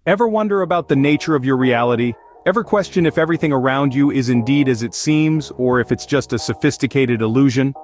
Ever wonder about the nature of your reality? Ever question if everything around you is indeed as it seems, or if it's just a sophisticated illusion?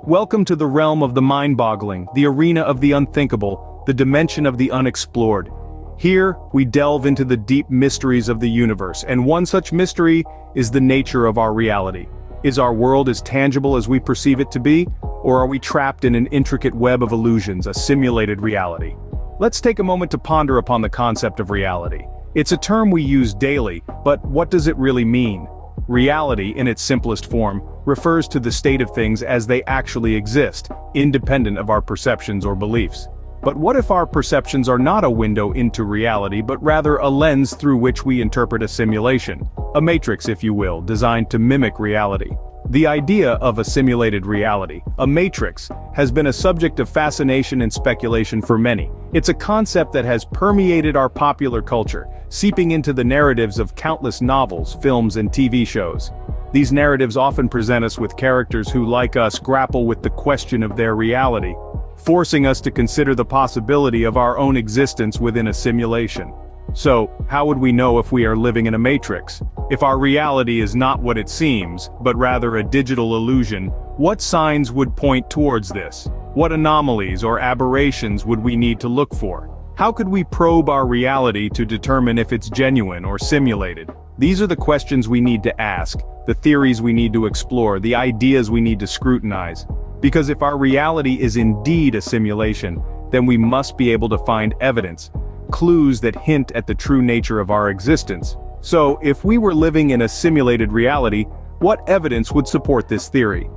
Welcome to the realm of the mind-boggling, the arena of the unthinkable, the dimension of the unexplored. Here, we delve into the deep mysteries of the universe, and one such mystery is the nature of our reality. Is our world as tangible as we perceive it to be, or are we trapped in an intricate web of illusions, a simulated reality? Let's take a moment to ponder upon the concept of reality. It's a term we use daily, but what does it really mean? Reality, in its simplest form, refers to the state of things as they actually exist, independent of our perceptions or beliefs. But what if our perceptions are not a window into reality, but rather a lens through which we interpret a simulation? A matrix, if you will, designed to mimic reality. The idea of a simulated reality, a matrix, has been a subject of fascination and speculation for many. It's a concept that has permeated our popular culture, seeping into the narratives of countless novels, films, and TV shows. These narratives often present us with characters who, like us, grapple with the question of their reality, forcing us to consider the possibility of our own existence within a simulation. So, how would we know if we are living in a matrix? If our reality is not what it seems, but rather a digital illusion, what signs would point towards this? What anomalies or aberrations would we need to look for? How could we probe our reality to determine if it's genuine or simulated? These are the questions we need to ask, the theories we need to explore, the ideas we need to scrutinize. Because if our reality is indeed a simulation, then we must be able to find evidence, clues that hint at the true nature of our existence. So, if we were living in a simulated reality, what evidence would support this theory?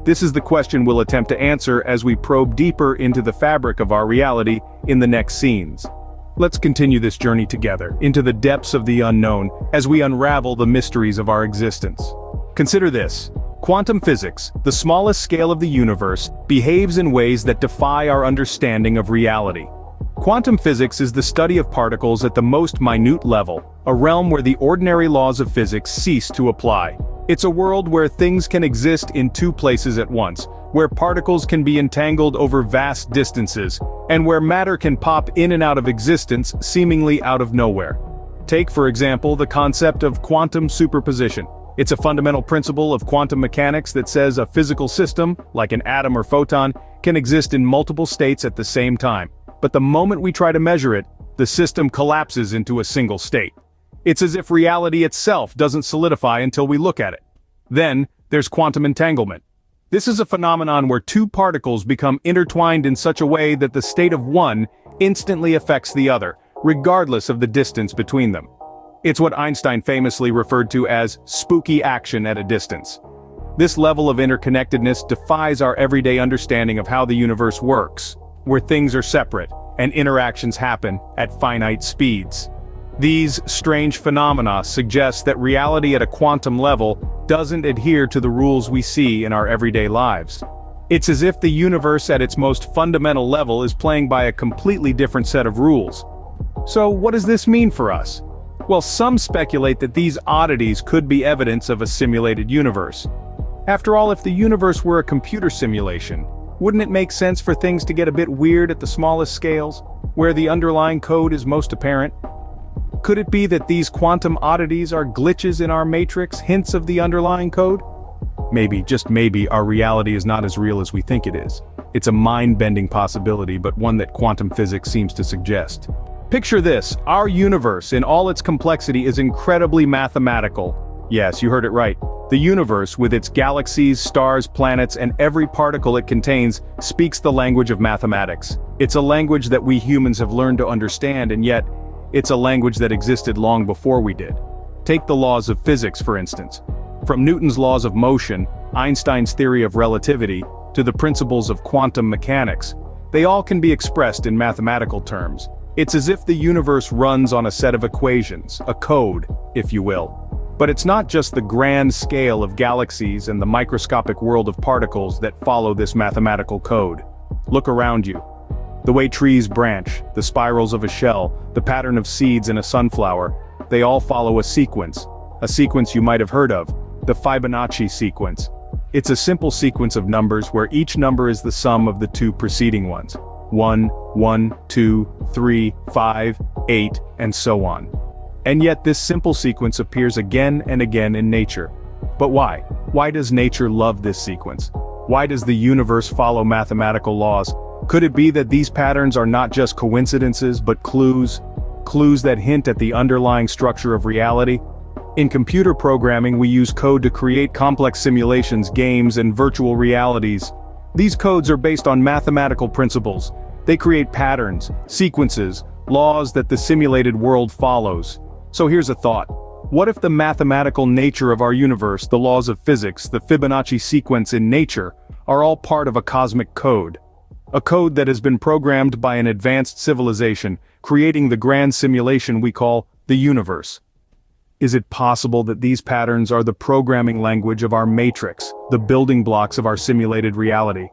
This is the question we'll attempt to answer as we probe deeper into the fabric of our reality in the next scenes. Let's continue this journey together, into the depths of the unknown, as we unravel the mysteries of our existence. Consider this. Quantum physics, the smallest scale of the universe, behaves in ways that defy our understanding of reality. Quantum physics is the study of particles at the most minute level, a realm where the ordinary laws of physics cease to apply. It's a world where things can exist in two places at once, where particles can be entangled over vast distances, and where matter can pop in and out of existence seemingly out of nowhere. Take, for example, the concept of quantum superposition. It's a fundamental principle of quantum mechanics that says a physical system, like an atom or photon, can exist in multiple states at the same time. But the moment we try to measure it, the system collapses into a single state. It's as if reality itself doesn't solidify until we look at it. Then, there's quantum entanglement. This is a phenomenon where two particles become intertwined in such a way that the state of one instantly affects the other, regardless of the distance between them. It's what Einstein famously referred to as spooky action at a distance. This level of interconnectedness defies our everyday understanding of how the universe works, where things are separate, and interactions happen at finite speeds. These strange phenomena suggest that reality at a quantum level doesn't adhere to the rules we see in our everyday lives. It's as if the universe at its most fundamental level is playing by a completely different set of rules. So what does this mean for us? Well, some speculate that these oddities could be evidence of a simulated universe. After all, if the universe were a computer simulation, wouldn't it make sense for things to get a bit weird at the smallest scales, where the underlying code is most apparent? Could it be that these quantum oddities are glitches in our matrix, hints of the underlying code? Maybe, just maybe, our reality is not as real as we think it is. It's a mind-bending possibility, but one that quantum physics seems to suggest. Picture this, our universe in all its complexity is incredibly mathematical. Yes, you heard it right. The universe, with its galaxies, stars, planets, and every particle it contains, speaks the language of mathematics. It's a language that we humans have learned to understand, and yet, it's a language that existed long before we did. Take the laws of physics, for instance. From Newton's laws of motion, Einstein's theory of relativity, to the principles of quantum mechanics, they all can be expressed in mathematical terms. It's as if the universe runs on a set of equations, a code, if you will. But it's not just the grand scale of galaxies and the microscopic world of particles that follow this mathematical code. Look around you. The way trees branch, the spirals of a shell, the pattern of seeds in a sunflower, they all follow a sequence you might have heard of, the Fibonacci sequence. It's a simple sequence of numbers where each number is the sum of the two preceding ones. 1, 1, 2, 3, 5, 8, and so on. And yet this simple sequence appears again and again in nature. But why? Why does nature love this sequence? Why does the universe follow mathematical laws? Could it be that these patterns are not just coincidences but clues? Clues that hint at the underlying structure of reality? In computer programming, we use code to create complex simulations, games, and virtual realities. These codes are based on mathematical principles. They create patterns, sequences, laws that the simulated world follows. So here's a thought. What if the mathematical nature of our universe, the laws of physics, the Fibonacci sequence in nature, are all part of a cosmic code? A code that has been programmed by an advanced civilization, creating the grand simulation we call the universe. Is it possible that these patterns are the programming language of our matrix, the building blocks of our simulated reality?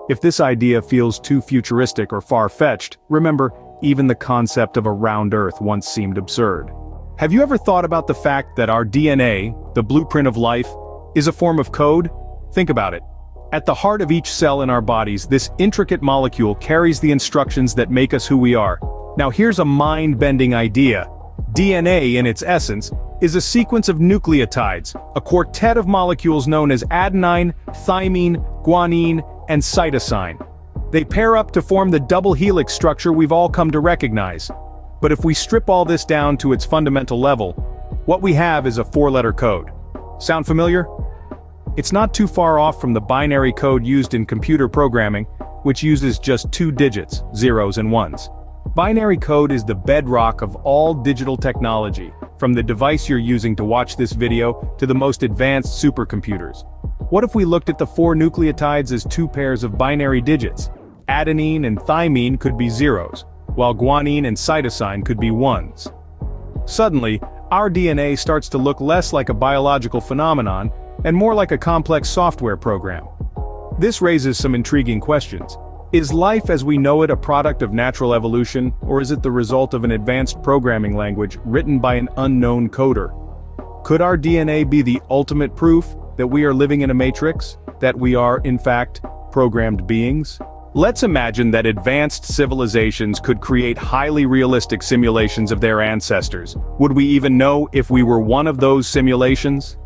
If this idea feels too futuristic or far-fetched, remember, even the concept of a round Earth once seemed absurd. Have you ever thought about the fact that our DNA, the blueprint of life, is a form of code? Think about it. At the heart of each cell in our bodies, this intricate molecule carries the instructions that make us who we are. Now here's a mind-bending idea. DNA, in its essence, is a sequence of nucleotides, a quartet of molecules known as adenine, thymine, guanine, and cytosine. They pair up to form the double helix structure we've all come to recognize. But if we strip all this down to its fundamental level, what we have is a four-letter code. Sound familiar? It's not too far off from the binary code used in computer programming, which uses just two digits, zeros and ones. Binary code is the bedrock of all digital technology, from the device you're using to watch this video to the most advanced supercomputers. What if we looked at the four nucleotides as two pairs of binary digits? Adenine and thymine could be zeros, while guanine and cytosine could be ones. Suddenly, our DNA starts to look less like a biological phenomenon and more like a complex software program. This raises some intriguing questions. Is life as we know it a product of natural evolution, or is it the result of an advanced programming language written by an unknown coder? Could our DNA be the ultimate proof that we are living in a matrix, that we are, in fact, programmed beings? Let's imagine that advanced civilizations could create highly realistic simulations of their ancestors. Would we even know if we were one of those simulations?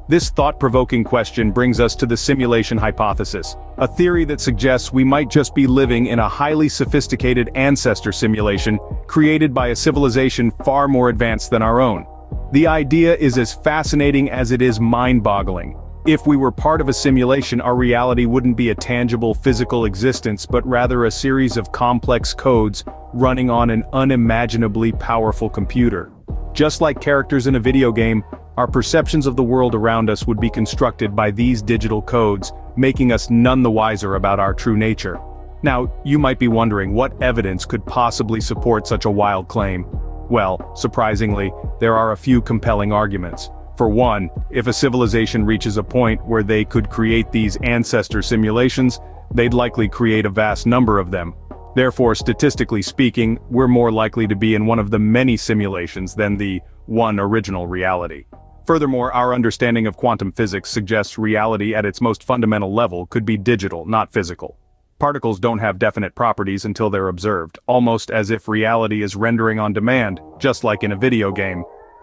This thought-provoking question brings us to the simulation hypothesis, a theory that suggests we might just be living in a highly sophisticated ancestor simulation created by a civilization far more advanced than our own. The idea is as fascinating as it is mind-boggling. If we were part of a simulation, our reality wouldn't be a tangible physical existence but rather a series of complex codes running on an unimaginably powerful computer. Just like characters in a video game, our perceptions of the world around us would be constructed by these digital codes, making us none the wiser about our true nature. Now, you might be wondering what evidence could possibly support such a wild claim. Well, surprisingly, there are a few compelling arguments. For one, if a civilization reaches a point where they could create these ancestor simulations, they'd likely create a vast number of them. Therefore, statistically speaking, we're more likely to be in one of the many simulations than the one original reality. Furthermore, our understanding of quantum physics suggests reality at its most fundamental level could be digital, not physical. Particles don't have definite properties until they're observed, almost as if reality is rendering on demand, just like in a video game.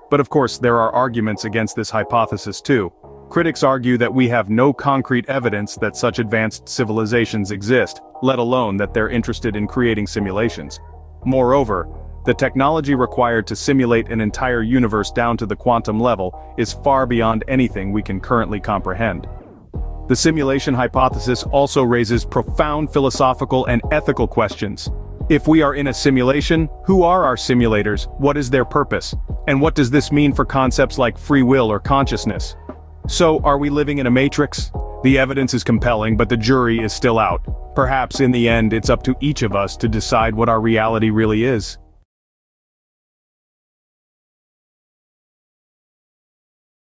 But of course, there are arguments against this hypothesis too. Critics argue that we have no concrete evidence that such advanced civilizations exist, let alone that they're interested in creating simulations. Moreover, the technology required to simulate an entire universe down to the quantum level is far beyond anything we can currently comprehend. The simulation hypothesis also raises profound philosophical and ethical questions. If we are in a simulation, who are our simulators? What is their purpose? And what does this mean for concepts like free will or consciousness? So, are we living in a matrix? The evidence is compelling, but the jury is still out. Perhaps in the end, it's up to each of us to decide what our reality really is.